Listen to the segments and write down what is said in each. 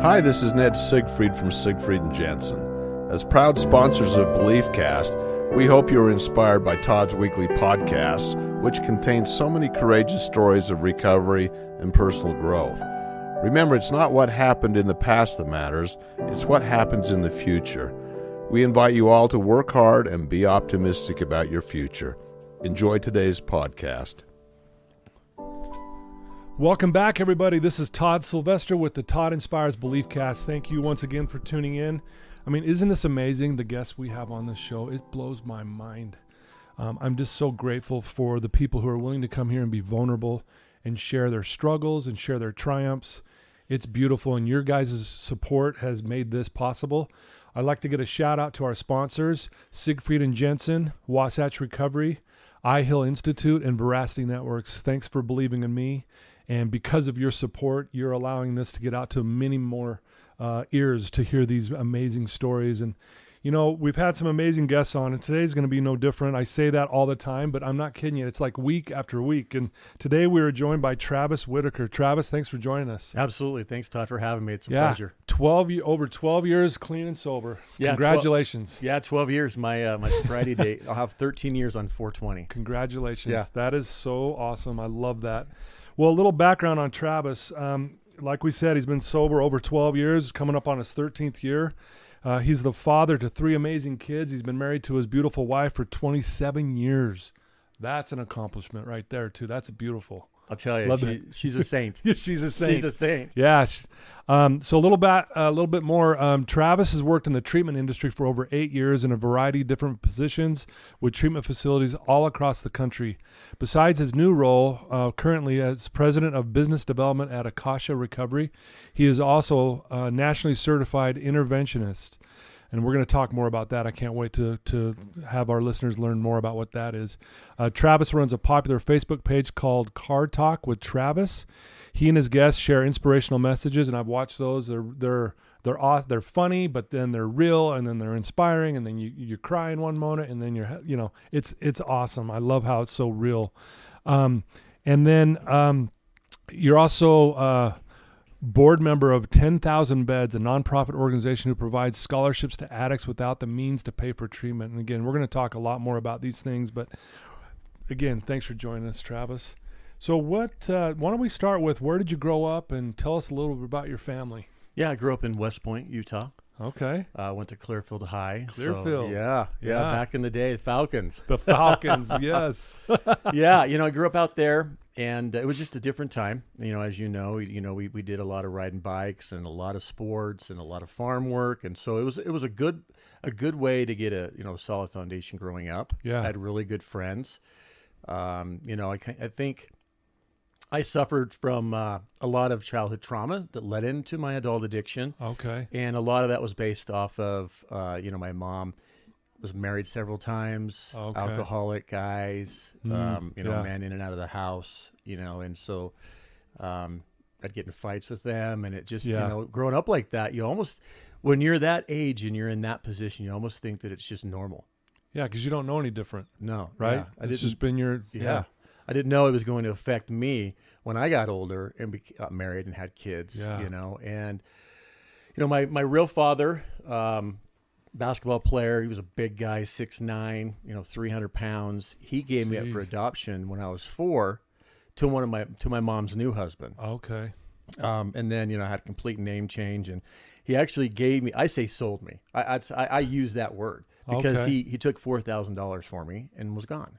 Hi, this is Ned Siegfried from Siegfried and Jensen. As proud sponsors of BeliefCast, we hope you are inspired by Todd's weekly podcasts, which contain so many courageous stories of recovery and personal growth. Remember, it's not what happened in the past that matters, it's what happens in the future. We invite you all to work hard and be optimistic about your future. Enjoy today's podcast. Welcome back, everybody. This is Todd Sylvester with the Todd Inspires BeliefCast. Thank you once again for tuning in. I mean, isn't this amazing, the guests we have on this show? It blows my mind. I'm just so grateful for the people who are willing to come here and be vulnerable and share their struggles and share their triumphs. It's beautiful, and your guys' support has made this possible. I'd like to get a shout out to our sponsors, Siegfried and Jensen, Wasatch Recovery, iHeal Institute, and Veracity Networks. Thanks for believing in me. And because of your support, you're allowing this to get out to many more ears to hear these amazing stories. And, you know, we've had some amazing guests on, and today's going to be no different. I say that all the time, but I'm not kidding you. It's like week after week. And today we are joined by Travis Whittaker. Travis, thanks for joining us. Absolutely. Thanks, Todd, for having me. It's a pleasure. Over 12 years clean and sober. Yeah, congratulations. 12 years. My sobriety date. I'll have 13 years on 4/20. Congratulations. Yeah. That is so awesome. I love that. Well, a little background on Travis. Like we said, he's been sober over 12 years, coming up on his 13th year. He's the father to 3 amazing kids. He's been married to his beautiful wife for 27 years. That's an accomplishment right there, too. That's beautiful. I'll tell you, she's a saint. She's a saint. She's a saint. Yeah. So a little bit more. Travis has worked in the treatment industry for over 8 years in a variety of different positions with treatment facilities all across the country. Besides his new role currently as president of business development at Wasatch Recovery, he is also a nationally certified interventionist. And we're going to talk more about that. I can't wait to have our listeners learn more about what that is. Travis runs a popular Facebook page called Car Talk with Travis. He and his guests share inspirational messages, and I've watched those. They're funny, but then they're real, and then they're inspiring, and then you cry in one moment, and then it's awesome. I love how it's so real. And then you're also board member of 10,000 Beds, a nonprofit organization who provides scholarships to addicts without the means to pay for treatment. And again, we're going to talk a lot more about these things, but again, thanks for joining us, Travis. So why don't we start with, where did you grow up, and tell us a little bit about your family? Yeah, I grew up in West Point, Utah. Okay. Went to Clearfield High. Clearfield. So, yeah. Back in the day, the Falcons. The Falcons, yes. Yeah, I grew up out there. And it was just a different time, as we did a lot of riding bikes and a lot of sports and a lot of farm work, and so it was a good way to get a solid foundation growing up. Yeah, I had really good friends. I think I suffered from a lot of childhood trauma that led into my adult addiction. Okay, and a lot of that was based off of my mom was married several times, alcoholic guys, man in and out of the house, and so I'd get in fights with them, and it just, growing up like that, you almost, when you're that age and you're in that position, you almost think that it's just normal. Yeah, because you don't know any different. No. Right? Yeah, It's just been your... Yeah. I didn't know it was going to affect me when I got older and got married and had kids, and, my real father... basketball player. He was a big guy, 6'9", 300 pounds. He gave me up for adoption when I was 4 to my mom's new husband. Okay. And then, I had a complete name change, and he actually gave me, I say sold me. I use that word because he took $4,000 for me and was gone.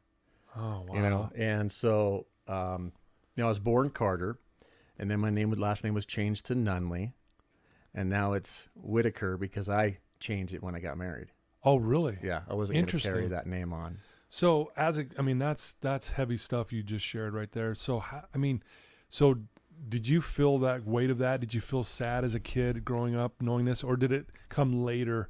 Oh, wow. And so, I was born Carter, and then my last name was changed to Nunley, and now it's Whittaker because I changed it when I got married. Oh, really? Yeah, I wasn't going to carry that name on. So that's heavy stuff you just shared right there. So so did you feel that weight of that? Did you feel sad as a kid growing up knowing this, or did it come later?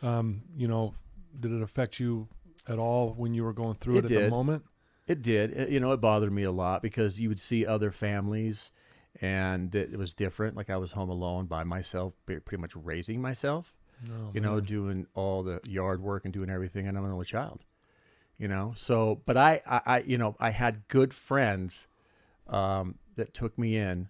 Did it affect you at all when you were going through it at the moment? It did. It bothered me a lot because you would see other families, and it was different. Like I was home alone by myself, pretty much raising myself. Doing all the yard work and doing everything, and I'm an only child, So, but I had good friends that took me in,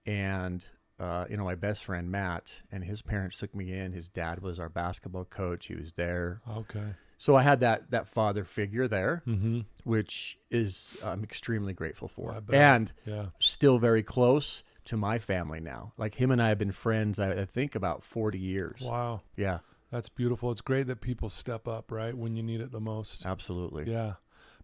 and my best friend Matt, and his parents took me in. His dad was our basketball coach. He was there. Okay. So I had that father figure there, Mm-hmm. which is I'm extremely grateful for, I bet. and Yeah. still very close to my family now. Like him and I have been friends, I think about 40 years. Wow. Yeah, That's beautiful. It's great that people step up, right, when you need it the most. absolutely. Yeah.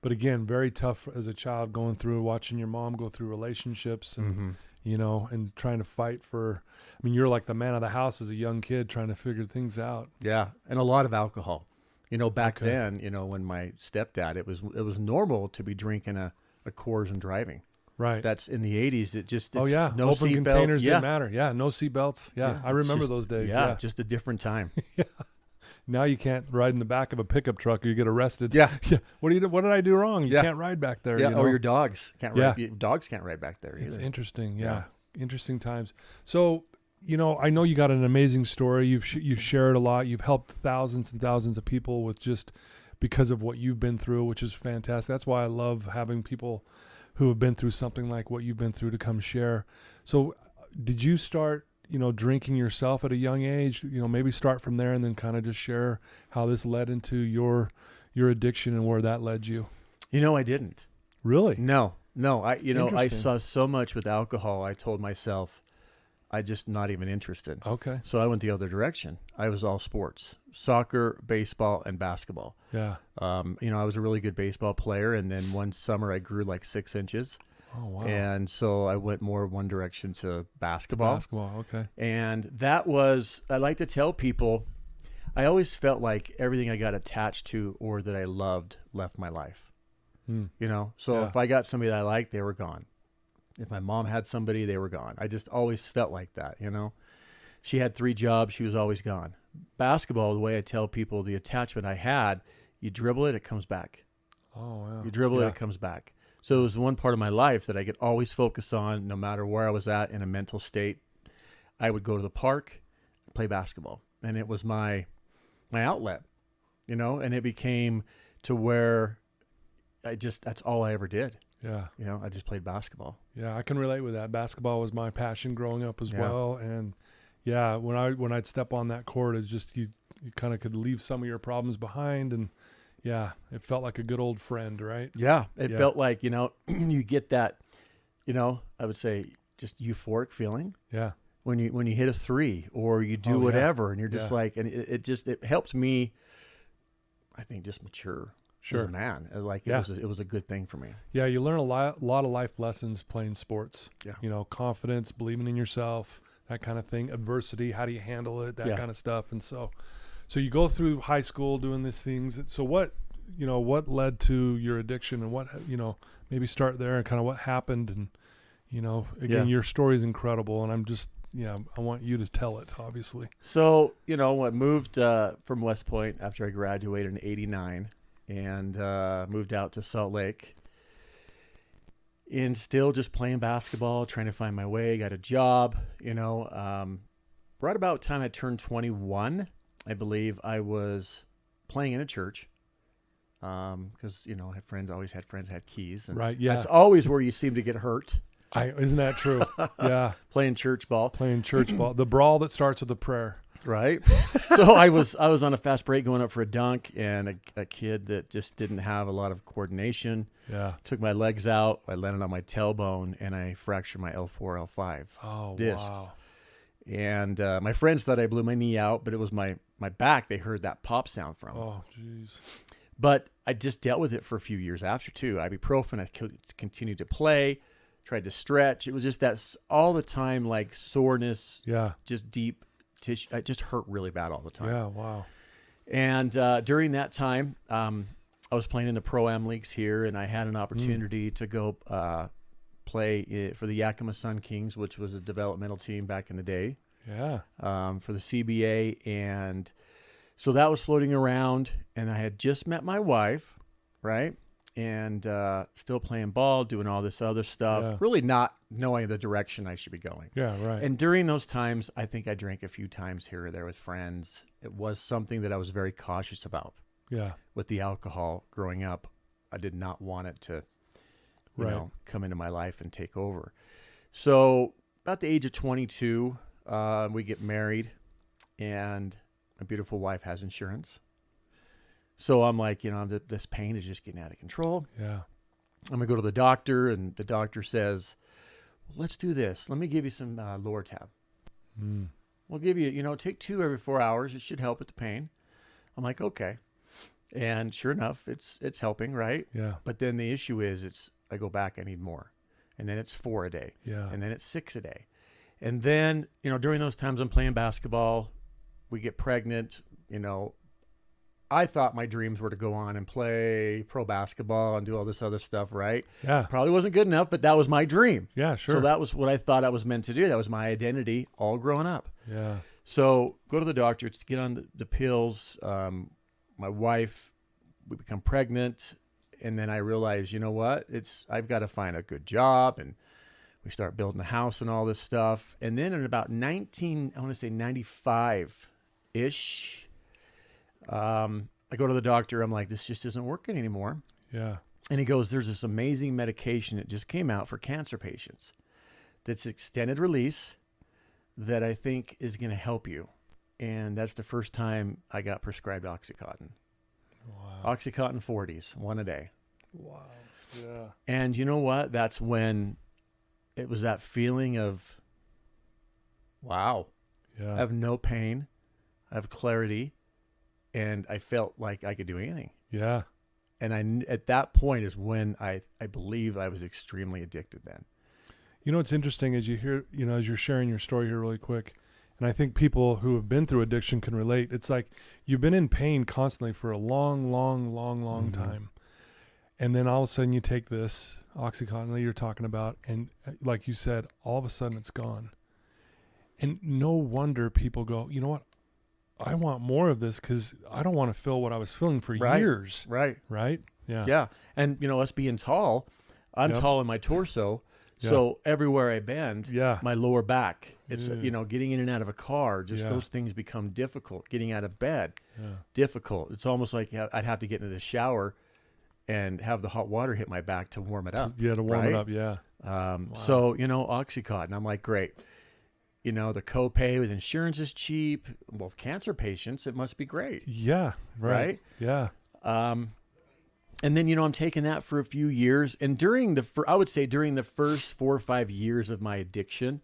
But again, very tough as a child going through, watching your mom go through relationships and, Mm-hmm. and trying to fight for, you're like the man of the house as a young kid trying to figure things out. Yeah, and a lot of alcohol. Back Okay. then, when my stepdad, it was normal to be drinking a Coors and driving. Right. That's in the 80s. It's Oh, yeah. no Open seat containers belt. didn't matter. Yeah. No seat belts. Yeah. I it's remember just- those days. Yeah, Yeah. just a different time. Now you can't ride in the back of a pickup truck or you get arrested. Yeah. Yeah. What did I do wrong? You Yeah. can't ride back there. Yeah, you know? or your dogs can't Yeah. ride. Dogs can't ride back there either. It's interesting. Yeah. Yeah. Interesting times. So, I know you got an amazing story. You've shared a lot. You've helped thousands and thousands of people with just because of what you've been through, which is fantastic. That's why I love having people who have been through something like what you've been through to come share. So did you start, drinking yourself at a young age? Maybe start from there and then kind of just share how this led into your addiction and where that led you. I didn't. Really? No. I Interesting. saw so much with alcohol. I told myself, I just not even interested. Okay. So I went the other direction. I was all sports: soccer, baseball, and basketball. Yeah. I was a really good baseball player, and then one summer I grew like 6 inches. Oh, wow. And so I went more one direction to basketball. Okay. And that was, I like to tell people, I always felt like everything I got attached to or that I loved left my life. So Yeah. if I got somebody that I liked, they were gone. If my mom had somebody, they were gone. I just always felt like that, She had 3 jobs. She was always gone. Basketball, the way I tell people, the attachment I had, you dribble it, it comes back. Oh, wow. You dribble Yeah. it, it comes back. So it was one part of my life that I could always focus on, no matter where I was at in a mental state. I would go to the park, play basketball, and it was my outlet, and it became to where that's all I ever did. Yeah. I just played basketball. Yeah, I can relate with that. Basketball was my passion growing up as Yeah. well, and yeah, when I'd step on that court, it's just you kind of could leave some of your problems behind, and yeah, it felt like a good old friend, right? Yeah, it Yeah. felt like you get that, I would say just euphoric feeling Yeah, when you hit a 3 or you do Oh, yeah. whatever, and you're just Yeah. like, and it helped me, I think, just mature. Sure. As a man, Yeah. it was a good thing for me. yeah. You learn a lot of life lessons playing sports. Yeah. Confidence, believing in yourself, that kind of thing. Adversity, how do you handle it? That Yeah. kind of stuff. And so you go through high school doing these things. So what led to your addiction, and what maybe start there and kind of what happened, and again, your story is incredible, and I'm just I want you to tell it, obviously. So I moved from West Point after I graduated in '89. And moved out to Salt Lake, and still just playing basketball, trying to find my way. Got a job, right about the time I turned 21, I believe I was playing in a church, because I had friends, always had friends had keys, and Right, yeah. that's always where you seem to get hurt. Isn't that true? Yeah, Playing church ball. playing church ball, the brawl that starts with a prayer. Right. So I was on a fast break going up for a dunk, and a kid that just didn't have a lot of coordination Yeah. took my legs out. I landed on my tailbone, and I fractured my L4, L5 Oh, discs. wow. And my friends thought I blew my knee out, but it was my back they heard that pop sound from. Oh, jeez. But I just dealt with it for a few years after, too. Ibuprofen, I continued to play, tried to stretch. It was just all the time, like soreness, Yeah. just deep tissue. It just hurt really bad all the time. Yeah. Wow. And during that time, I was playing in the Pro-Am leagues here, and I had an opportunity to go play for the Yakima Sun Kings, which was a developmental team back in the day, Yeah. for the CBA. And so that was floating around, and I had just met my wife, right? And still playing ball, doing all this other stuff, Yeah. really not knowing the direction I should be going. Yeah. Right. And during those times, I think I drank a few times here or there with friends. It was something that I was very cautious about yeah. with the alcohol growing up. I did not want it to, Right. come into my life and take over. So about the age of 22, we get married, and my beautiful wife has insurance. So I'm like, this pain is just getting out of control. Yeah. I'm going to go to the doctor, and the doctor says, let's do this. Let me give you some Lortab. We'll give you, take 2 every 4 hours. It should help with the pain. I'm like, okay. And sure enough, it's helping, right? Yeah. But then the issue is I go back, I need more. And then it's 4 a day. Yeah. And then it's 6 a day. And then, during those times I'm playing basketball, we get pregnant, I thought my dreams were to go on and play pro basketball and do all this other stuff, right? Yeah. Probably wasn't good enough, but that was my dream. Yeah, sure. So that was what I thought I was meant to do. That was my identity all growing up. Yeah. So go to the doctor to get on the pills. My wife, we become pregnant. And then I realized, you know what? I've got to find a good job. And we start building a house and all this stuff. And then in about 95-ish, I go to the doctor. I'm like, this just isn't working anymore. Yeah. And he goes, there's this amazing medication that just came out for cancer patients that's extended release that I think is going to help you. And that's the first time I got prescribed Oxycontin. Wow. Oxycontin 40s, 1 a day. Wow. Yeah. And you know what? That's when it was that feeling of, wow, Yeah. I have no pain. I have clarity. And I felt like I could do anything. Yeah. And at that point is when I believe I was extremely addicted then. What's interesting is you hear, as you're sharing your story here really quick, and I think people who have been through addiction can relate. It's like you've been in pain constantly for a long time. And then all of a sudden you take this Oxycontin that you're talking about, and like you said, all of a sudden it's gone. And no wonder people go, you know what? I want more of this because I don't want to feel what I was feeling for years. Right. Right? Yeah. Yeah. And, us being tall, I'm tall in my torso. Yeah. So everywhere I bend, Yeah. my lower back, it's, getting in and out of a car, just Yeah. those things become difficult. Getting out of bed, Yeah. difficult. It's almost like I'd have to get into the shower and have the hot water hit my back to warm it up. Yeah, to warm right? it up, yeah. Wow. So, Oxycontin, I'm like, great. The copay with insurance is cheap. Well, cancer patients, it must be great. Yeah, right. Yeah. And then, I'm taking that for a few years. And I would say during the first 4 or 5 years of my addiction,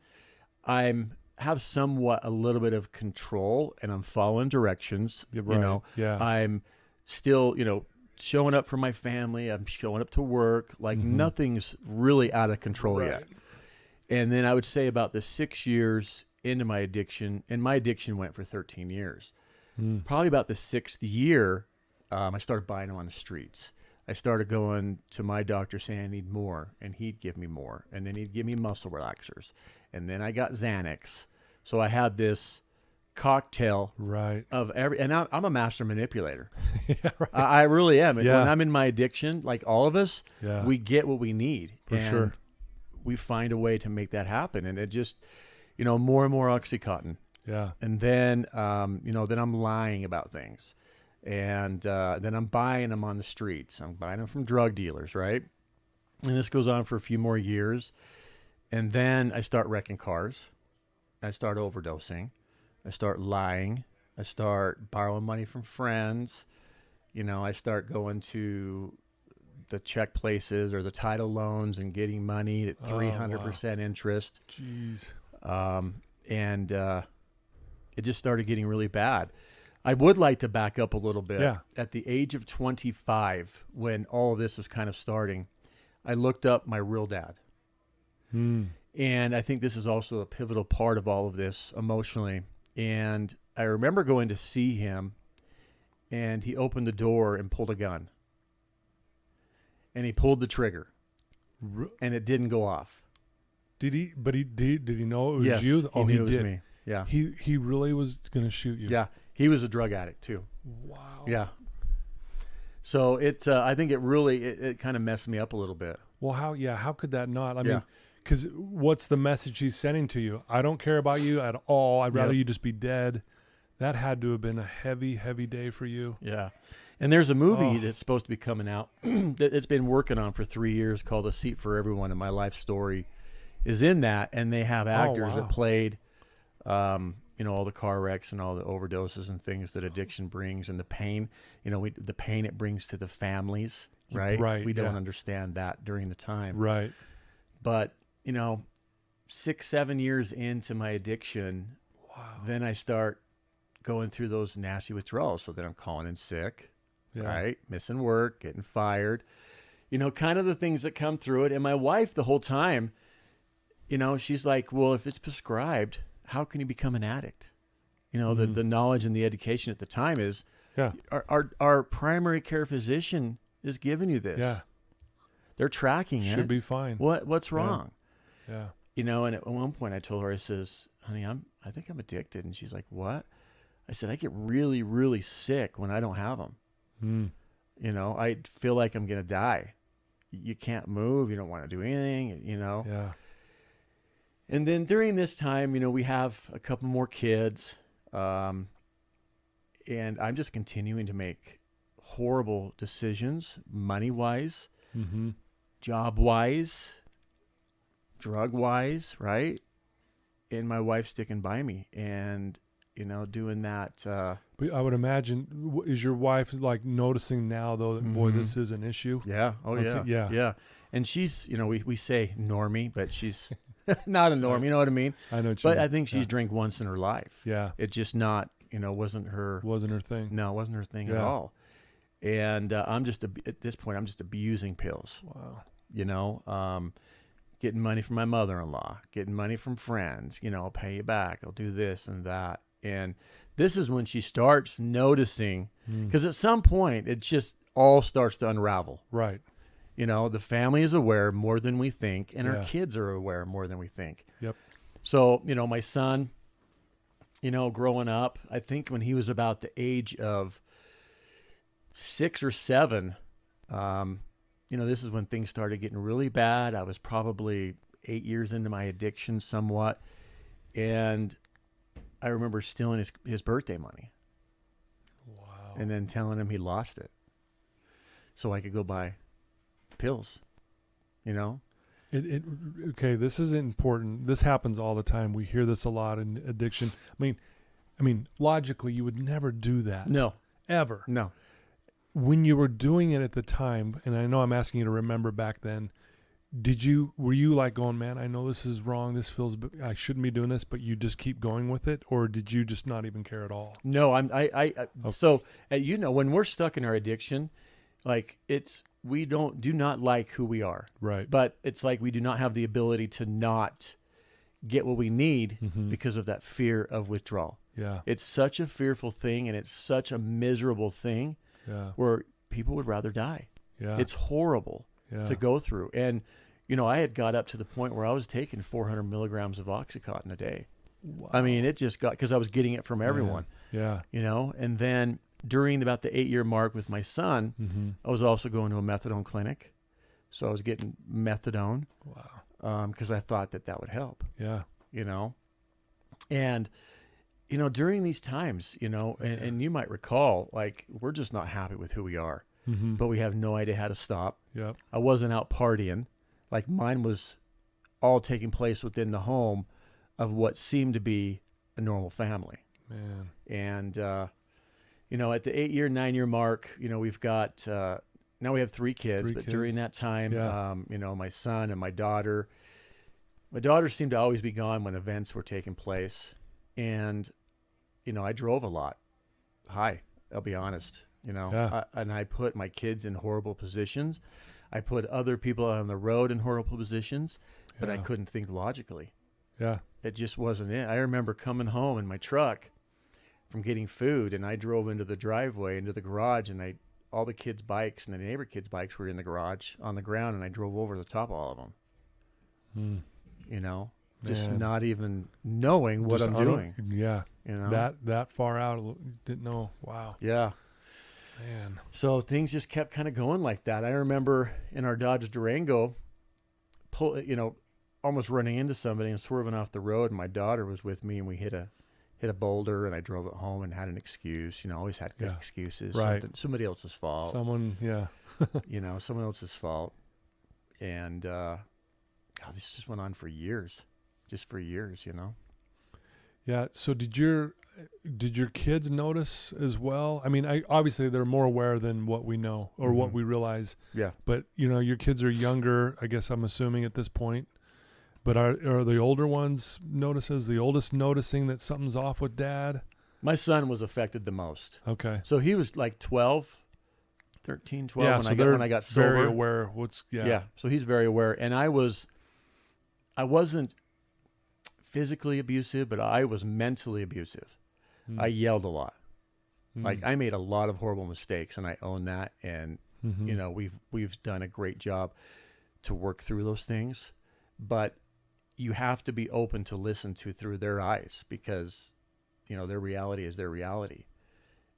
have somewhat a little bit of control, and I'm following directions. Right. Yeah. I'm still, showing up for my family. I'm showing up to work. Like nothing's really out of control yet. And then I would say about the 6 years into my addiction, and my addiction went for 13 years. Probably about the 6th year, I started buying them on the streets. I started going to my doctor saying I need more, and he'd give me more. And then he'd give me muscle relaxers. And then I got Xanax. So I had this cocktail of and I'm a master manipulator. Yeah, right. I really am. Yeah. When I'm in my addiction, like all of us, we get what we need. For sure. We find a way to make that happen. And it just, more and more Oxycontin. Yeah. And then, then I'm lying about things. And then I'm buying them on the streets. I'm buying them from drug dealers, right? And this goes on for a few more years. And then I start wrecking cars. I start overdosing. I start lying. I start borrowing money from friends. I start going to the check places or the title loans and getting money at 300% interest. Jeez. And it just started getting really bad. I would like to back up a little bit. Yeah. At the age of 25, when all of this was kind of starting, I looked up my real dad. And I think this is also a pivotal part of all of this emotionally. And I remember going to see him, and he opened the door and pulled a gun. And he pulled the trigger, and it didn't go off. Did he? But did he know it was yes, you? He knew it was did. me. Yeah. He really was going to shoot you. Yeah. He was a drug addict too. Wow. Yeah. So I think it really it kind of messed me up a little bit. Well, how could that not? I mean, because what's the message he's sending to you? I don't care about you at all. I'd rather you just be dead. That had to have been a heavy, heavy day for you. Yeah. And there's a movie that's supposed to be coming out that it's been working on for 3 years called A Seat for Everyone, and my life story is in that, and they have actors wow. that played, all the car wrecks and all the overdoses and things that addiction brings, and the pain, the pain it brings to the families, right? Right. We don't understand that during the time. Right. But, 6-7 years into my addiction, then I start going through those nasty withdrawals. So then I'm calling in sick, right? Missing work, getting fired, kind of the things that come through it. And my wife the whole time, she's like, well, if it's prescribed, how can you become an addict? The knowledge and the education at the time is our primary care physician is giving you this. Yeah. They're tracking it. Should be fine. What's wrong? Yeah. And at one point I told her, I says, honey, I think I'm addicted. And she's like, what? I said, I get really, really sick when I don't have them. I feel like I'm going to die. You can't move. You don't want to do anything, Yeah. And then during this time, we have a couple more kids. And I'm just continuing to make horrible decisions, money-wise, job-wise, drug-wise, right? And my wife's sticking by me and, doing that. But I would imagine, is your wife like noticing now though that boy, this is an issue? Yeah. Oh, okay. Yeah. And she's, we say normie, but she's not a norm. You know what I mean? I know what you mean. But I think she's drank once in her life. Yeah. It's just not, wasn't her thing. No, it wasn't her thing at all. And at this point, I'm just abusing pills. Wow. Getting money from my mother-in-law, getting money from friends, I'll pay you back. I'll do this and that. And this is when she starts noticing, because at some point it just all starts to unravel. Right. The family is aware more than we think, and our kids are aware more than we think. Yep. So, my son, growing up, I think when he was about the age of 6 or 7, this is when things started getting really bad. I was probably 8 years into my addiction somewhat. And I remember stealing his birthday money. Wow. And then telling him he lost it so I could go buy pills, Okay, this is important. This happens all the time. We hear this a lot in addiction. I mean, logically, you would never do that. No. Ever. No. When you were doing it at the time, and I know I'm asking you to remember back then, were you like going, man, I know this is wrong. This feels, I shouldn't be doing this, but you just keep going with it? Or did you just not even care at all? No, so, when we're stuck in our addiction, like we do not like who we are. Right. But it's like we do not have the ability to not get what we need because of that fear of withdrawal. Yeah. It's such a fearful thing, and it's such a miserable thing where people would rather die. Yeah. It's horrible to go through. And, I had got up to the point where I was taking 400 milligrams of Oxycontin a day. Wow. I mean, it just got, because I was getting it from everyone. Yeah. And then during about the 8-year mark with my son, I was also going to a methadone clinic. So I was getting methadone. Wow. Because I thought that would help. Yeah. And, during these times, and you might recall, like, we're just not happy with who we are, but we have no idea how to stop. Yep. I wasn't out partying. Like, mine was all taking place within the home of what seemed to be a normal family. Man. And, at the 8-year, 9-year mark, we've got, now we have 3 kids, but during that time, my son and my daughter seemed to always be gone when events were taking place. And, I drove a lot. I'll be honest, and I put my kids in horrible positions. I put other people on the road in horrible positions, but I couldn't think logically. Yeah. It just wasn't it. I remember coming home in my truck from getting food, and I drove into the driveway, into the garage, and all the kids' bikes and the neighbor kids' bikes were in the garage on the ground, and I drove over the top of all of them. Just not even knowing what I'm doing. Yeah. That far out, didn't know. Wow. Yeah. Man. So things just kept kind of going like that. I remember in our Dodge Durango, almost running into somebody and swerving off the road, and my daughter was with me, and we hit a boulder, and I drove it home and had an excuse. Always had good excuses. Right. Somebody else's fault. Someone else's fault. And God, this just went on for years, you know? Yeah. So did your kids notice as well? I mean, obviously they're more aware than what we know or what we realize. Yeah. But your kids are younger, I guess I'm assuming at this point. But are the older ones the oldest noticing that something's off with dad? My son was affected the most. Okay. So he was like 13, 12 yeah, when I got sober. Very aware Yeah. So he's very aware. And I wasn't physically abusive, but I was mentally abusive. I yelled a lot. Like I made a lot of horrible mistakes, and I own that. And we've done a great job to work through those things, but you have to be open to listen to through their eyes, because their reality is their reality,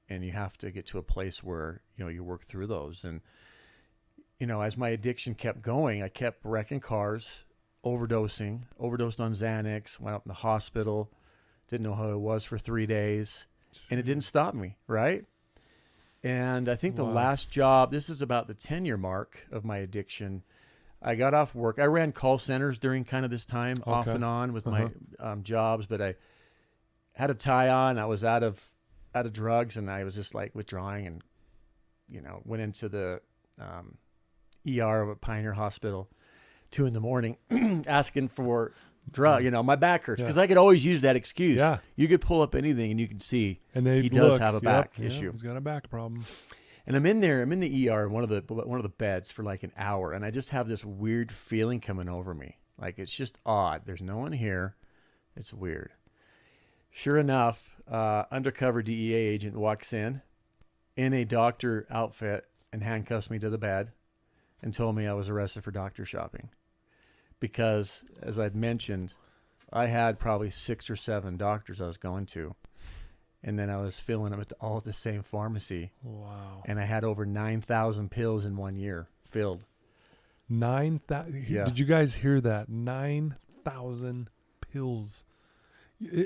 and you have to get to a place where you work through those. And as my addiction kept going, I kept wrecking cars, overdosed on Xanax, went up in the hospital, didn't know how it was for 3 days, and it didn't stop me, right? And I think the last job, this is about the 10-year mark of my addiction, I got off work. I ran call centers during kind of this time, off and on with my jobs, but I had a tie on. I was out of drugs, and I was just like withdrawing, and went into the ER of a Pioneer Hospital 2 a.m. asking for drug. My back hurts, because I could always use that excuse. Yeah, you could pull up anything and you can see he does have a back issue. He's got a back problem. And I'm in there. I'm in the ER in one of the beds for like an hour, and I just have this weird feeling coming over me. Like, it's just odd. There's no one here. It's weird. Sure enough, undercover DEA agent walks in a doctor outfit and handcuffs me to the bed and told me I was arrested for doctor shopping. Because, as I'd mentioned, I had probably 6 or 7 doctors I was going to. And then I was filling them all at the same pharmacy. Wow. And I had over 9,000 pills in 1 year filled. 9,000? Yeah. Did you guys hear that? 9,000 pills.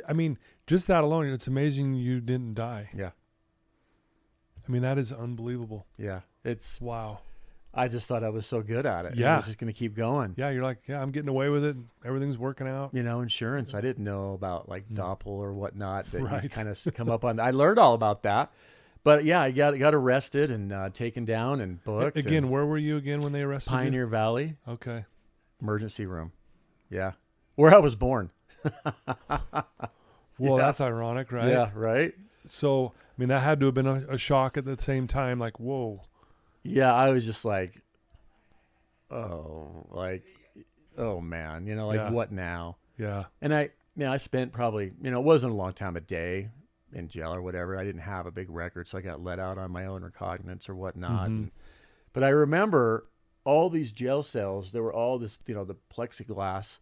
I mean, just that alone, it's amazing you didn't die. Yeah. I mean, that is unbelievable. Yeah. Wow. I just thought I was so good at it. Yeah. I was just going to keep going. Yeah, you're like, I'm getting away with it. Everything's working out. Insurance. I didn't know about like Doppel or whatnot that you kind of come up on. I learned all about that. But yeah, I got arrested and taken down and booked. Again, where were you again when they arrested you? Pioneer Valley. Okay. Emergency room. Yeah. Where I was born. Well, that's ironic, right? Yeah, right. So, I mean, that had to have been a shock at the same time. Like, whoa. Yeah, I was just like, oh man, what now? Yeah. And I spent probably, it wasn't a long time, a day in jail or whatever. I didn't have a big record, so I got let out on my own recognizance or whatnot. But I remember all these jail cells, there were all this, the plexiglass,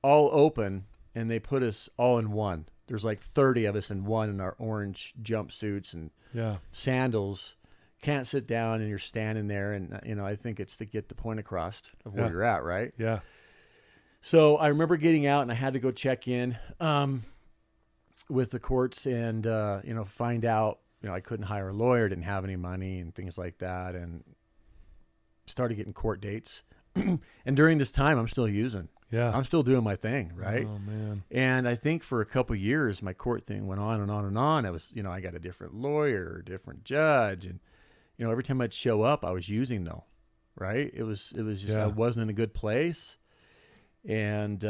all open, and they put us all in one. There's like 30 of us in one in our orange jumpsuits and sandals. Can't sit down, and you're standing there, and I think it's to get the point across of where you're at, right? Yeah. So I remember getting out, and I had to go check in with the courts and find out I couldn't hire a lawyer, didn't have any money, and things like that, and started getting court dates. And during this time, I'm still using. Yeah. I'm still doing my thing, right? Oh man. And I think for a couple of years, my court thing went on and on and on. I was, I got a different lawyer, different judge, and every time I'd show up, I was using though, right? It was just, I wasn't in a good place. And,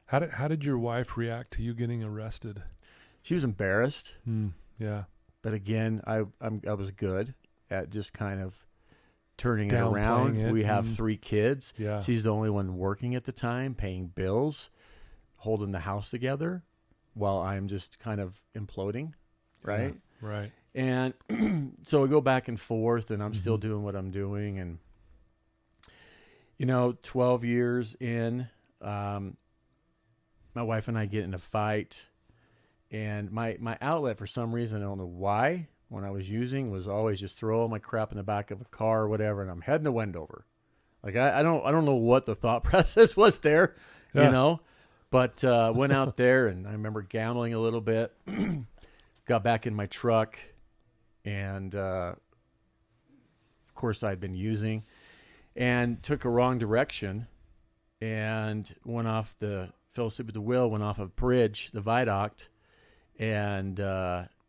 how did your wife react to you getting arrested? She was embarrassed. Yeah. But again, I was good at just kind of turning it Downplaying around. it. We have 3 kids. Yeah. She's the only one working at the time, paying bills, holding the house together while I'm just kind of imploding. Right. Yeah, right. And so we go back and forth, and I'm still doing what I'm doing. And, 12 years in, my wife and I get in a fight. And my outlet, for some reason, I don't know why, when I was using, was always just throw all my crap in the back of a car or whatever, and I'm heading to Wendover. Like, I don't know what the thought process was there, But went out there, and I remember gambling a little bit. Got back in my truck. And, of course, I'd been using and took a wrong direction and fell asleep at the wheel, went off a bridge, the viaduct, and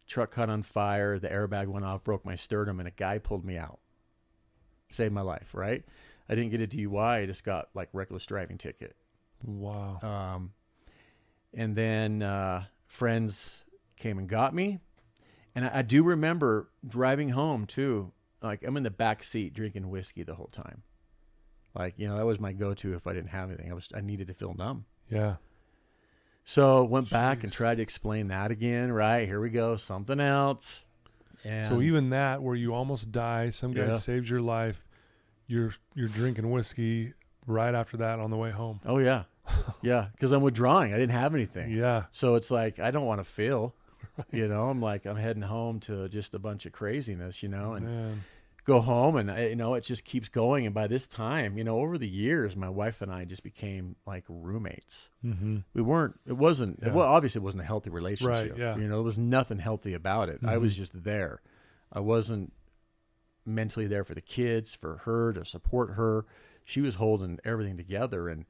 truck caught on fire. The airbag went off, broke my sternum, and a guy pulled me out. Saved my life, right? I didn't get a DUI. I just got like reckless driving ticket. Wow. And then friends came and got me. And I do remember driving home too. Like I'm in the back seat drinking whiskey the whole time. Like, you know, that was my go-to if I didn't have anything. I needed to feel numb. Yeah. So went back and tried to explain that again. Right, here we go, something else. And so even that, where you almost die, some guy saved your life. You're drinking whiskey right after that on the way home. Oh yeah, yeah. Because I'm withdrawing. I didn't have anything. Yeah. So it's like I don't want to feel. Right. You know, I'm heading home to just a bunch of craziness. You know, and go home, and it just keeps going. And by this time, over the years, my wife and I just became like roommates. Mm-hmm. Obviously it wasn't a healthy relationship. Right, yeah. There was nothing healthy about it. Mm-hmm. I was just there. I wasn't mentally there for the kids, for her, to support her. She was holding everything together and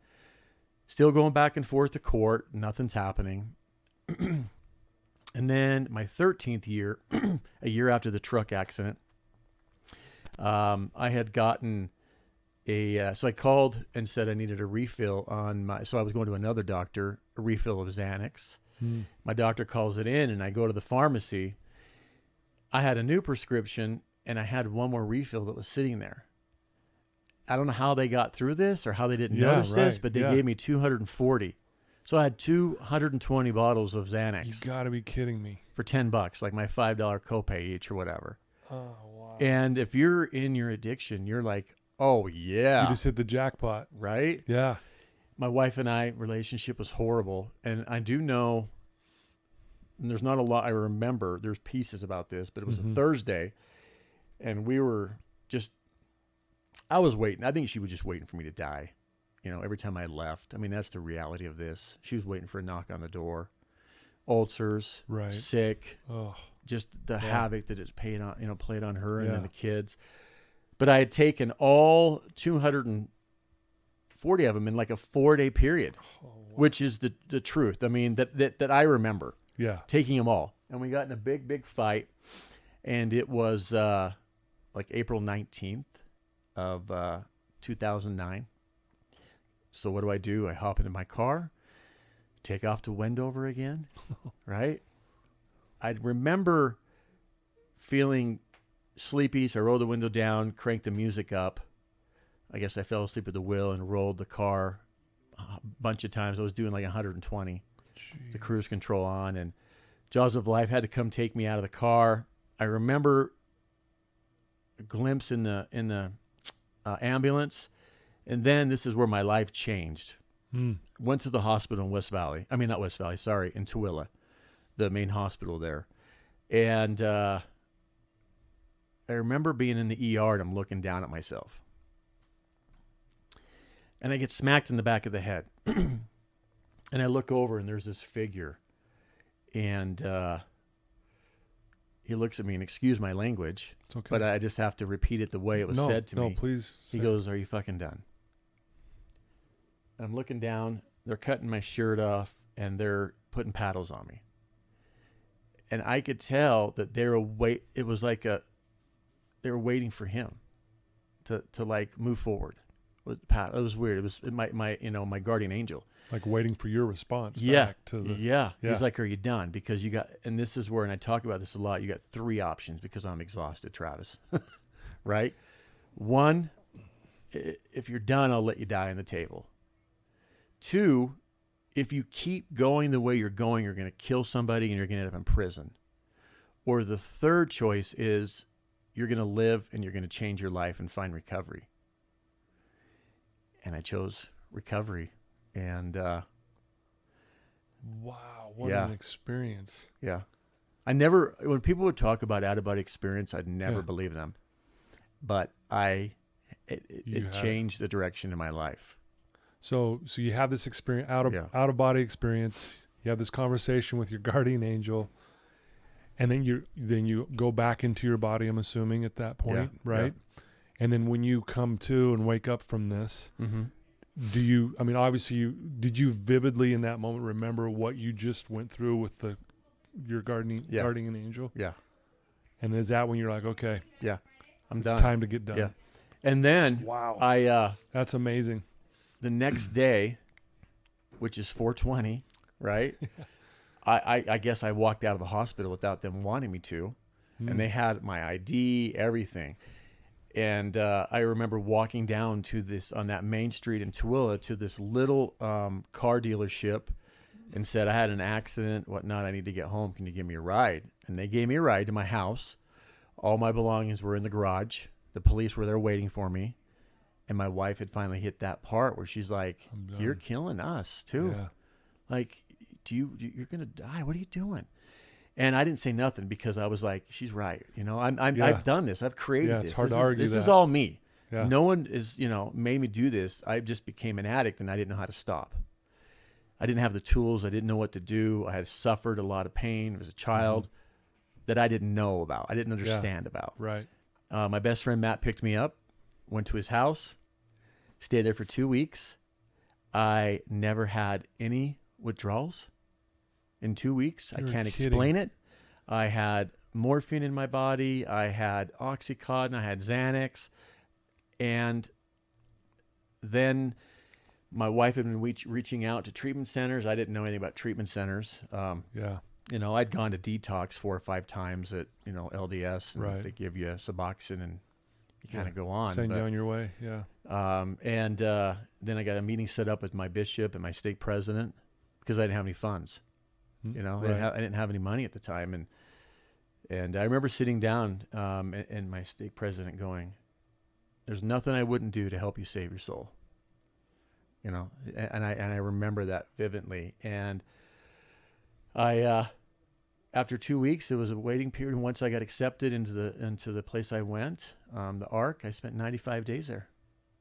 still going back and forth to court. Nothing's happening. And then my 13th year, a year after the truck accident, I had gotten so I called and said I needed a refill so I was going to another doctor, a refill of Xanax. My doctor calls it in, and I go to the pharmacy. I had a new prescription, and I had one more refill that was sitting there. I don't know how they got through this or how they didn't notice this, but they gave me 240. So I had 220 bottles of Xanax. You got to be kidding me. For $10, like my $5 copay each or whatever. Oh, wow. And if you're in your addiction, you're like, oh, yeah. You just hit the jackpot. Right? Yeah. My wife and I relationship was horrible. And I do know, and there's not a lot I remember. There's pieces about this, but it was a Thursday. And we were I was waiting. I think she was just waiting for me to die. Every time I left. I mean, that's the reality of this. She was waiting for a knock on the door. Ulcers, sick, just the havoc that it's played on her and then the kids. But I had taken all 240 of them in like a 4-day period, which is the truth. I mean, that I remember. Yeah. Taking them all. And we got in a big, big fight. And it was like April 19th of 2009. So what do? I hop into my car, take off to Wendover again, right? I remember feeling sleepy, so I rolled the window down, cranked the music up. I guess I fell asleep at the wheel and rolled the car a bunch of times. I was doing like 120, the cruise control on, and Jaws of Life had to come take me out of the car. I remember a glimpse in the ambulance. And then this is where my life changed. Went to the hospital in in Tooele, the main hospital there. And I remember being in the ER and I'm looking down at myself. And I get smacked in the back of the head. And I look over and there's this figure. And he looks at me, and excuse my language, it's okay, but I just have to repeat it the way it was said to me. No, please. He goes, "Are you fucking done?" I'm looking down. They're cutting my shirt off, and they're putting paddles on me. And I could tell that they were it was like they were waiting for him to like move forward. It was weird. It was my guardian angel. Like waiting for your response back to the... Yeah. He's like, "Are you done?" Because you got... And this is where, and I talk about this a lot, you got 3 options because I'm exhausted, Travis. Right? 1, if you're done, I'll let you die on the table. 2, if you keep going the way you're going, you're going to kill somebody and you're going to end up in prison. Or the 3rd choice is you're going to live and you're going to change your life and find recovery. And I chose recovery. And wow, what an experience. Yeah. When people would talk about out-of-body experience, I'd never believe them. But it changed the direction of my life. So you have this experience, out-of-body experience. You have this conversation with your guardian angel, and then you go back into your body, I'm assuming, at that point, right? Yeah. And then when you come to and wake up from this, I mean, obviously did you vividly in that moment remember what you just went through with your guardian angel? Yeah. And is that when you're like, okay, yeah, I'm it's done. time to get done? Yeah. And then wow, that's amazing. The next day, which is 4/20, right? I guess I walked out of the hospital without them wanting me to, and they had my ID, everything. And I remember walking down on that main street in Tooele to this little car dealership and said, I had an accident, whatnot, I need to get home. Can you give me a ride? And they gave me a ride to my house. All my belongings were in the garage. The police were there waiting for me. And my wife had finally hit that part where she's like, you're killing us too. Yeah. Like, you're going to die. What are you doing? And I didn't say nothing because I was like, she's right. You know, I've done this. I've created this. It's hard to argue this that. Is all me. Yeah. No one is, made me do this. I just became an addict and I didn't know how to stop. I didn't have the tools. I didn't know what to do. I had suffered a lot of pain as a child that I didn't know about. I didn't understand about. Right. My best friend, Matt, picked me up, went to his house, stayed there for 2 weeks. I never had any withdrawals. In 2 weeks, I can't explain it. I had morphine in my body. I had Oxycontin. I had Xanax. And then my wife had been reaching out to treatment centers. I didn't know anything about treatment centers. I'd gone to detox 4 or 5 times at, LDS. And they give you Suboxone and you kind of go on. Send you on your way, yeah. And then I got a meeting set up with my bishop and my stake president because I didn't have any funds. I didn't have any money at the time, and I remember sitting down and my stake president going, "There's nothing I wouldn't do to help you save your soul." And I remember that vividly. And I after 2 weeks, it was a waiting period. And once I got accepted into the place I went, the Ark, I spent 95 days there,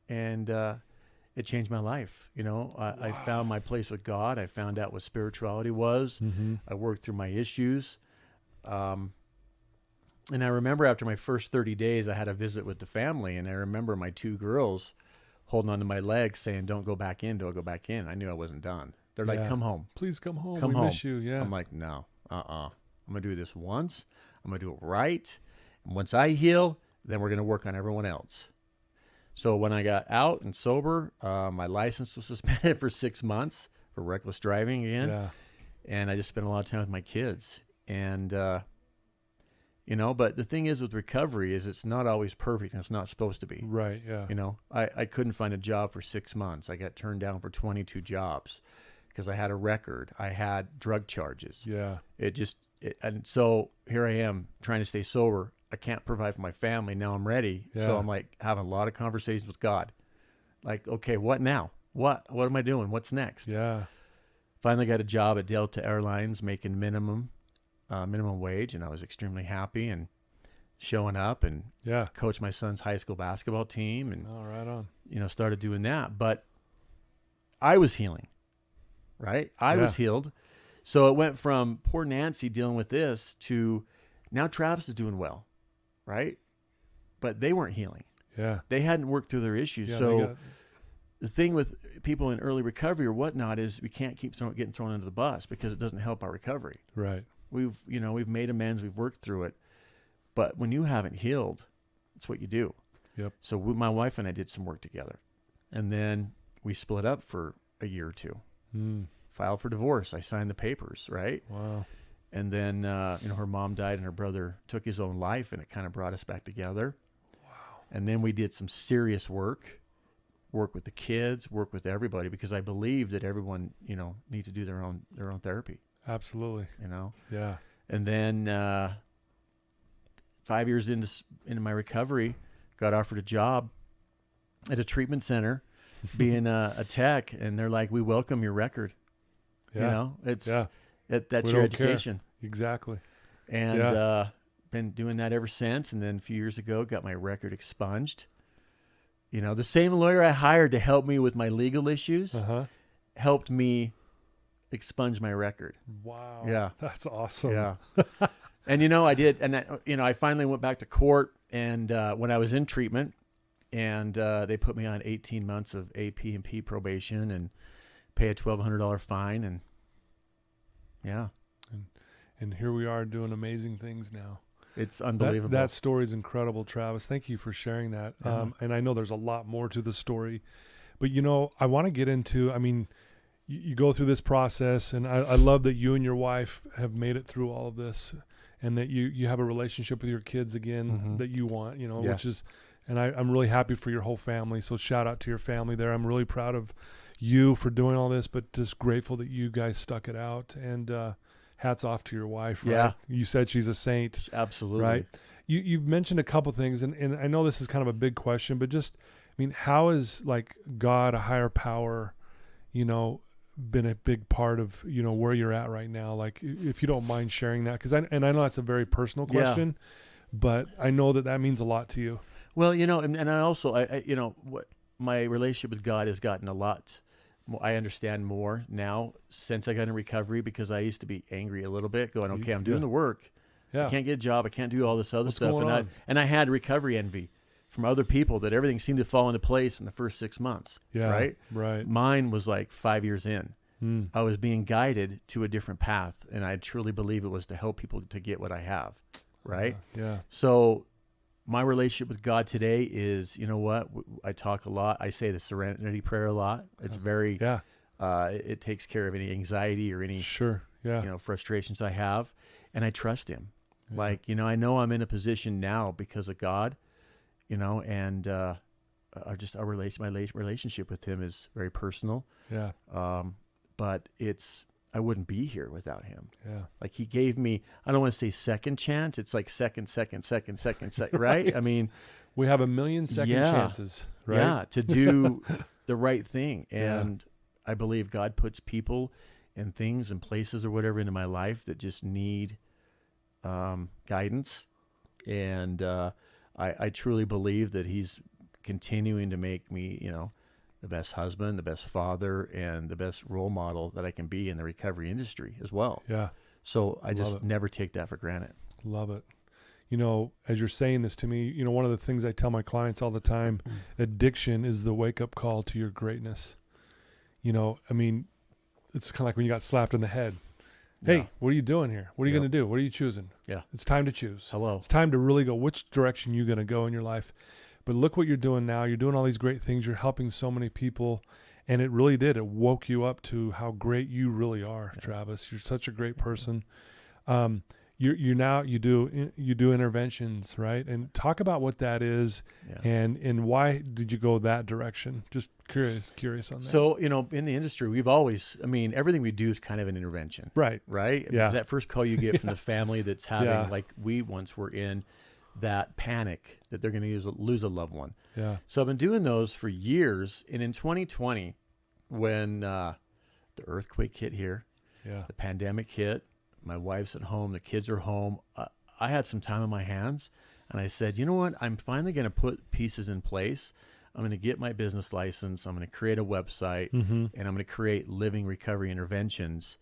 and it changed my life. I found my place with God. I found out what spirituality was. Mm-hmm. I worked through my issues. And I remember after my first 30 days, I had a visit with the family. And I remember my 2 girls holding onto my legs saying, don't go back in, don't go back in. I knew I wasn't done. They're like, come home. Please come home. We miss you. Yeah. I'm like, no, I'm going to do this once. I'm going to do it right. And once I heal, then we're going to work on everyone else. So when I got out and sober, my license was suspended for 6 months for reckless driving again. Yeah. And I just spent a lot of time with my kids. And, but the thing is with recovery is it's not always perfect and it's not supposed to be. Right, yeah. I couldn't find a job for 6 months. I got turned down for 22 jobs because I had a record. I had drug charges. Yeah. And so here I am trying to stay sober. I can't provide for my family. Now I'm ready. Yeah. So I'm like having a lot of conversations with God. Like, okay, what now? What am I doing? What's next? Yeah. Finally got a job at Delta Airlines making minimum wage. And I was extremely happy and showing up and coached my son's high school basketball team. And, right on. Started doing that. But I was healing, right? I was healed. So it went from poor Nancy dealing with this to now Travis is doing well. Right? But they weren't healing. Yeah. They hadn't worked through their issues. Yeah, so the thing with people in early recovery or whatnot is we can't keep getting thrown under the bus because it doesn't help our recovery. Right. We've made amends. We've worked through it. But when you haven't healed, that's what you do. Yep. So my wife and I did some work together. And then we split up for a year or 2. Filed for divorce. I signed the papers, right? Wow. And then, her mom died and her brother took his own life, and it kind of brought us back together. Wow. And then we did some serious work with the kids, work with everybody, because I believe that everyone, need to do their own therapy. Absolutely. Yeah. And then 5 years into my recovery, got offered a job at a treatment center, being a tech, and they're like, we welcome your record. Yeah. That's your education. Care. Exactly. And been doing that ever since. And then a few years ago, got my record expunged. The same lawyer I hired to help me with my legal issues helped me expunge my record. Wow. Yeah. That's awesome. Yeah. And, I did. And, I finally went back to court. And when I was in treatment and they put me on 18 months of AP&P probation and pay a $1,200 fine, and yeah. And here we are doing amazing things now. It's unbelievable. That story is incredible, Travis. Thank you for sharing that. Yeah. And I know there's a lot more to the story, but you know, I want to get into, I mean, you go through this process, and I love that you and your wife have made it through all of this, and that you have a relationship with your kids again that you want, you know, which is, and I'm really happy for your whole family. So shout out to your family there. I'm really proud of you for doing all this, but just grateful that you guys stuck it out, and hats off to your wife. Right? Yeah. You said she's a saint. Absolutely. Right. You've mentioned a couple things, and I know this is kind of a big question, but just, I mean, how is like God, a higher power, you know, been a big part of, you know, where you're at right now? Like, if you don't mind sharing that, because I know that's a very personal question, but I know that means a lot to you. Well, you know, and I also, I you know, what my relationship with God has gotten a lot more. I understand more now since I got in recovery, because I used to be angry a little bit, going, okay, I'm doing the work. I can't get a job. I can't do all this other stuff. And I had recovery envy from other people, that everything seemed to fall into place in the first 6 months. Right. Mine was like 5 years in. I was being guided to a different path, and I truly believe it was to help people to get what I have. Right. So my relationship with God today is, you know what? I talk a lot. I say the serenity prayer a lot. It's very, it takes care of any anxiety or any, you know, frustrations I have, and I trust Him. Like, you know I'm in a position now because of God, you know, and my relationship with Him is very personal. But I wouldn't be here without Him. Like, He gave me, I don't want to say second chance. It's like second, right? I mean, we have a million second chances, right? Yeah, to do the right thing. And I believe God puts people and things and places or whatever into my life that just need guidance. And I truly believe that He's continuing to make me, you know, the best husband, the best father, and the best role model that I can be in the recovery industry as well. So I just never take that for granted. Love it. You know, as you're saying this to me, you know, one of the things I tell my clients all the time, addiction is the wake-up call to your greatness. You know, I mean, it's kind of like when you got slapped in the head. Hey, what are you doing here? What are you going to do? What are you choosing? It's time to choose. It's time to really go which direction you're going to go in your life. But look what you're doing now. You're doing all these great things. You're helping so many people. And it really did. It woke you up to how great you really are, Travis. You're such a great person. You do interventions, right? And talk about what that is, and why did you go that direction? Just curious on that. So, you know, in the industry, we've always, I mean, everything we do is kind of an intervention. Right? Yeah. That first call you get from the family that's having, like we once were in, that panic that they're going to lose a loved one. So I've been doing those for years. And in 2020, when the earthquake hit here, the pandemic hit, my wife's at home, the kids are home, I had some time on my hands, and I said, you know what? I'm finally going to put pieces in place. I'm going to get my business license. I'm going to create a website, and I'm going to create living recovery interventions,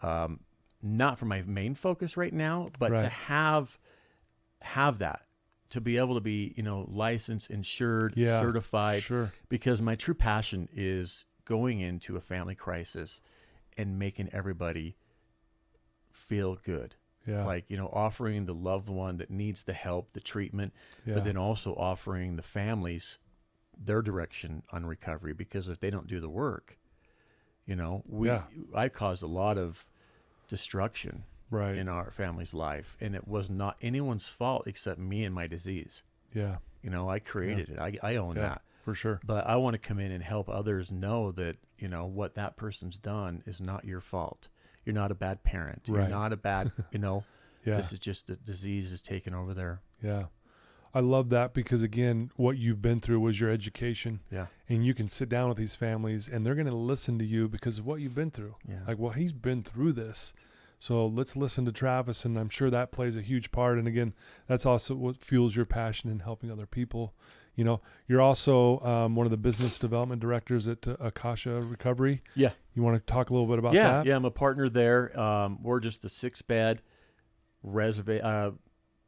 not for my main focus right now, but to have that, to be able to be, you know, licensed, insured, certified, because my true passion is going into a family crisis and making everybody feel good. Like, you know, offering the loved one that needs the help, the treatment, but then also offering the families their direction on recovery, because if they don't do the work, you know, I caused a lot of destruction in our family's life, and it was not anyone's fault except me and my disease. You know, I created it. I own that for sure. But I want to come in and help others know that, you know, what that person's done is not your fault. You're not a bad parent. You're not a bad, you know, this is just the disease is taking over there. I love that, because again, what you've been through was your education. And you can sit down with these families and they're going to listen to you because of what you've been through. Like, well, he's been through this. So let's listen to Travis, and I'm sure that plays a huge part. And again, that's also what fuels your passion in helping other people. You know, you're also one of the business development directors at Akasha Recovery. You want to talk a little bit about that? I'm a partner there. We're just a 6-bed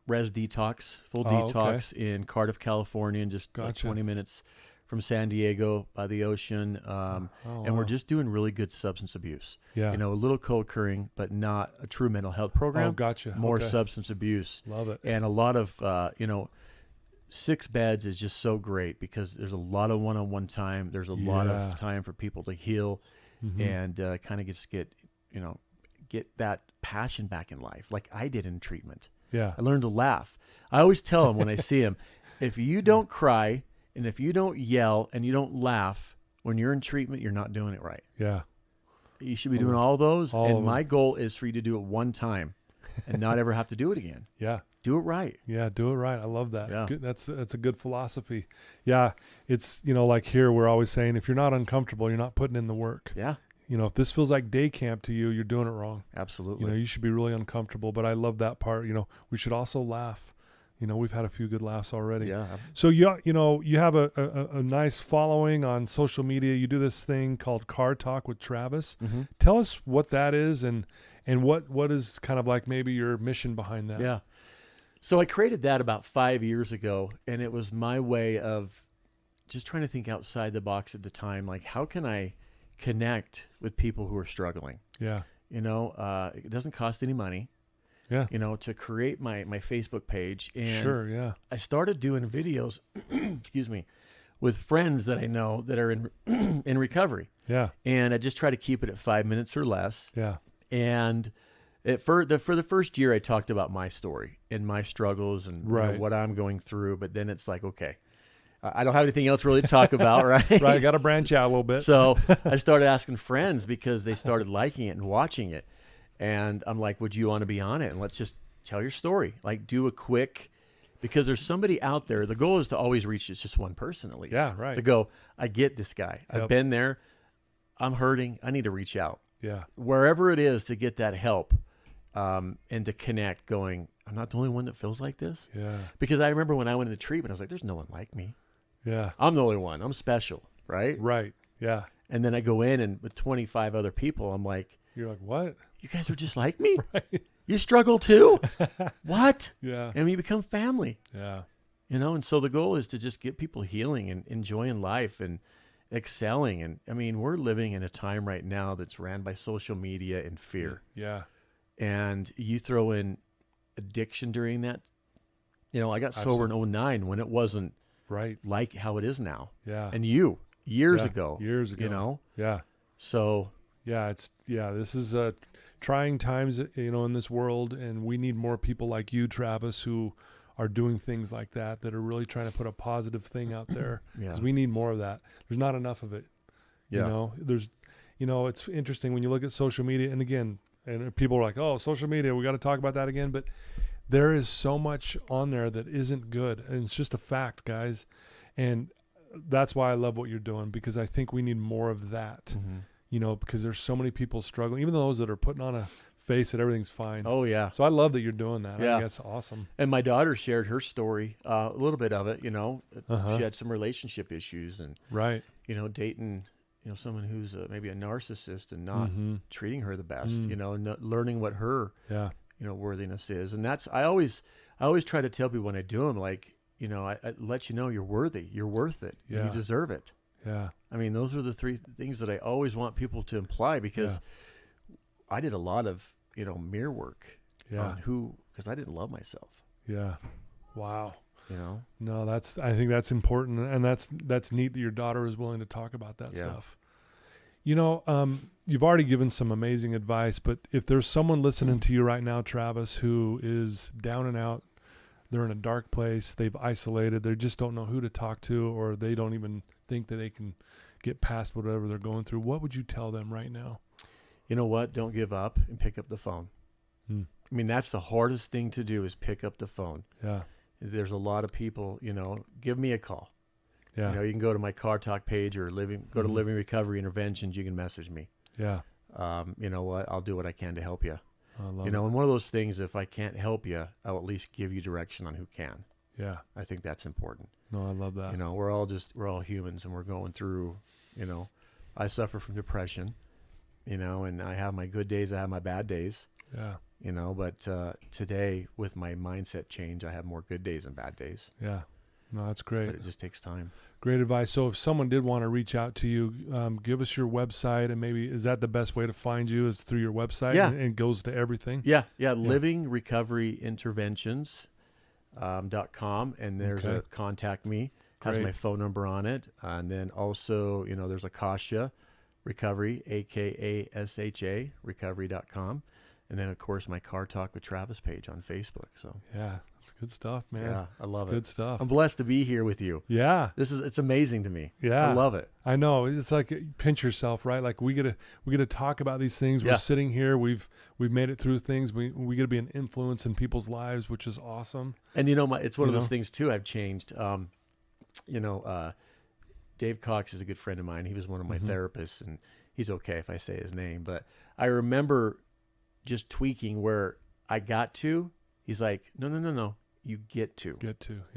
res detox, full detox in Cardiff, California, and just like 20 minutes from San Diego by the ocean. And we're just doing really good substance abuse. Yeah. You know, a little co-occurring, but not a true mental health program. Oh, gotcha. More substance abuse. Love it. And a lot of, 6 beds is just so great because there's a lot of one-on-one time. There's a lot of time for people to heal and kind of just get that passion back in life like I did in treatment. Yeah. I learned to laugh. I always tell them when I see them, if you don't cry and if you don't yell and you don't laugh when you're in treatment, you're not doing it right. Yeah. You should be doing all those. And my goal is for you to do it one time and not ever have to do it again. Yeah. Do it right. Yeah, do it right. I love that. Yeah. Good. That's a good philosophy. Yeah, it's, like here we're always saying, if you're not uncomfortable, you're not putting in the work. Yeah. If this feels like day camp to you, you're doing it wrong. Absolutely. You should be really uncomfortable, but I love that part. We should also laugh. We've had a few good laughs already. Yeah. So you have a nice following on social media. You do this thing called Car Talk with Travis. Mm-hmm. Tell us what that is and what is kind of like maybe your mission behind that. Yeah. So I created that about 5 years ago, and it was my way of just trying to think outside the box at the time. Like, how can I connect with people who are struggling? Yeah. It doesn't cost any money. Yeah. To create my Facebook page. And sure, yeah. I started doing videos, excuse me, with friends that I know that are in in recovery. Yeah. And I just try to keep it at 5 minutes or less. Yeah. And for the first year, I talked about my story and my struggles and what I'm going through. But then it's like, okay, I don't have anything else really to talk about, right? Right, I got to branch out a little bit. So I started asking friends because they started liking it and watching it. And I'm like, would you want to be on it? And let's just tell your story. Like, do a quick, because there's somebody out there. The goal is to always reach just one person at least. Yeah, right. To go, I get this guy. Yep. I've been there. I'm hurting. I need to reach out. Yeah. Wherever it is to get that help. And to connect going, I'm not the only one that feels like this. Yeah. Because I remember when I went into treatment, I was like, there's no one like me. Yeah. I'm the only one. I'm special. Right. Right. Yeah. And then I go in and with 25 other people, I'm like, you're like, what? You guys are just like me. Right. You struggle too. What? Yeah. And we become family. Yeah. And so the goal is to just get people healing and enjoying life and excelling. And I mean, we're living in a time right now that's ran by social media and fear. Yeah. And you throw in addiction during that. I got sober in 2009 when it wasn't like how it is now. Yeah. And years ago. Yeah. So this is trying times, in this world, and we need more people like you, Travis, who are doing things like that are really trying to put a positive thing out there. Because we need more of that. There's not enough of it. Yeah. It's interesting when you look at social media, and again, and people are like, oh, social media, we got to talk about that again. But there is so much on there that isn't good. And it's just a fact, guys. And that's why I love what you're doing, because I think we need more of that, because there's so many people struggling, even those that are putting on a face that everything's fine. Oh, yeah. So I love that you're doing that. Yeah. I think that's awesome. And my daughter shared her story, a little bit of it, She had some relationship issues and, dating someone who's maybe a narcissist and not treating her the best, learning what her, worthiness is. And that's, I always try to tell people when I do them, like, I let you know you're worthy, you're worth it, and you deserve it. Yeah. I mean, those are the 3 things that I always want people to imply, because I did a lot of, mirror work on because I didn't love myself. Yeah. Wow. No, I think that's important. And that's neat that your daughter is willing to talk about that stuff. You've already given some amazing advice, but if there's someone listening to you right now, Travis, who is down and out, they're in a dark place, they've isolated, they just don't know who to talk to, or they don't even think that they can get past whatever they're going through, what would you tell them right now? You know what? Don't give up and pick up the phone. I mean, that's the hardest thing to do, is pick up the phone. Yeah. There's a lot of people, give me a call. Yeah. You can go to my Car Talk page or go to Living Recovery Interventions. You can message me. Yeah. You know what? I'll do what I can to help you. I love it. And one of those things, if I can't help you, I'll at least give you direction on who can. Yeah. I think that's important. No, I love that. We're all humans, and we're going through, I suffer from depression, and I have my good days, I have my bad days. Yeah. You know, but today with my mindset change, I have more good days than bad days. Yeah. No, that's great. But it just takes time. Great advice. So if someone did want to reach out to you, give us your website, and maybe is that the best way to find you is through your website? Yeah. And it goes to everything? Yeah. Living Recovery Interventions.com, and there's a contact me. Has my phone number on it. And then also, you know, there's Akasha Recovery, AKASHA, recovery.com. And then, of course, my Car Talk with Travis page on Facebook. So yeah, it's good stuff, man. Yeah, I love it. Good stuff. I'm blessed to be here with you. Yeah, It's amazing to me. Yeah, I love it. I know. It's like pinch yourself, right? Like we get to talk about these things. We're sitting here. We've made it through things. We get to be an influence in people's lives, which is awesome. And you know, it's one of those things too. I've changed. Dave Cox is a good friend of mine. He was one of my therapists, and he's okay if I say his name. But I remember just tweaking where I got to. He's like, no. You get to. Yeah.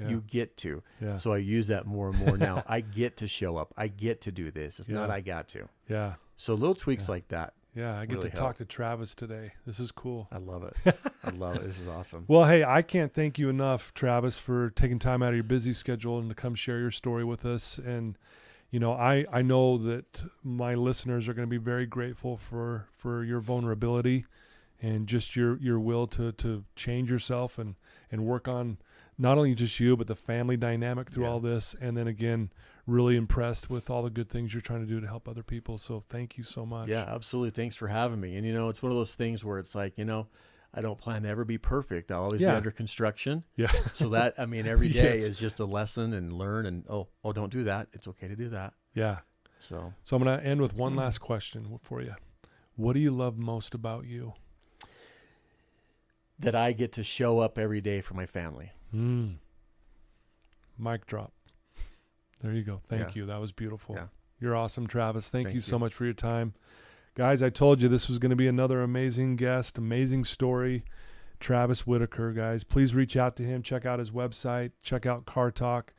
You get to. Yeah. So I use that more and more now. I get to show up. I get to do this. It's not I got to. Yeah. So little tweaks like that. Yeah, I get really to talk to Travis today. This is cool. I love it. I love it. This is awesome. Well, hey, I can't thank you enough, Travis, for taking time out of your busy schedule and to come share your story with us. And, you know, I know that my listeners are going to be very grateful for your vulnerability and just your will to change yourself and work on not only just you, but the family dynamic through all this. And then again, really impressed with all the good things you're trying to do to help other people. So thank you so much. Yeah, absolutely. Thanks for having me. And, you know, it's one of those things where it's like, you know, I don't plan to ever be perfect. I'll always be under construction. Yeah. So that, I mean, every day is just a lesson and learn and, oh, don't do that. It's okay to do that. Yeah. So I'm going to end with one last question for you. What do you love most about you? That I get to show up every day for my family. Mic drop. There you go. Thank you. That was beautiful. Yeah. You're awesome, Travis. Thank you so much for your time. Guys, I told you this was going to be another amazing guest, amazing story. Travis Whittaker, guys. Please reach out to him. Check out his website. Check out Car Talk.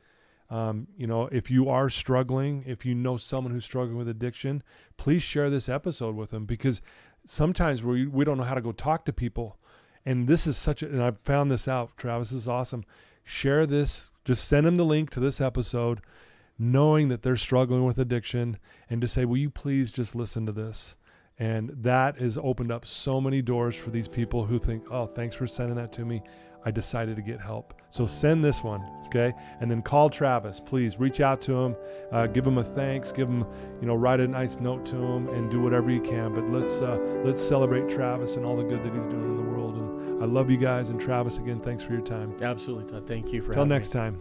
You know, if you are struggling, if you know someone who's struggling with addiction, please share this episode with them, because sometimes we don't know how to go talk to people. And this is and I've found this out, Travis, this is awesome. Share this, just send them the link to this episode, knowing that they're struggling with addiction, and to say, will you please just listen to this? And that has opened up so many doors for these people who think, oh, thanks for sending that to me. I decided to get help. So send this one, okay? And then call Travis. Please reach out to him, give him a thanks, give him, write a nice note to him, and do whatever you can. But let's celebrate Travis and all the good that he's doing in the world. And I love you guys. And Travis, again, thanks for your time. Absolutely, Todd. Thank you for having me. Until next time.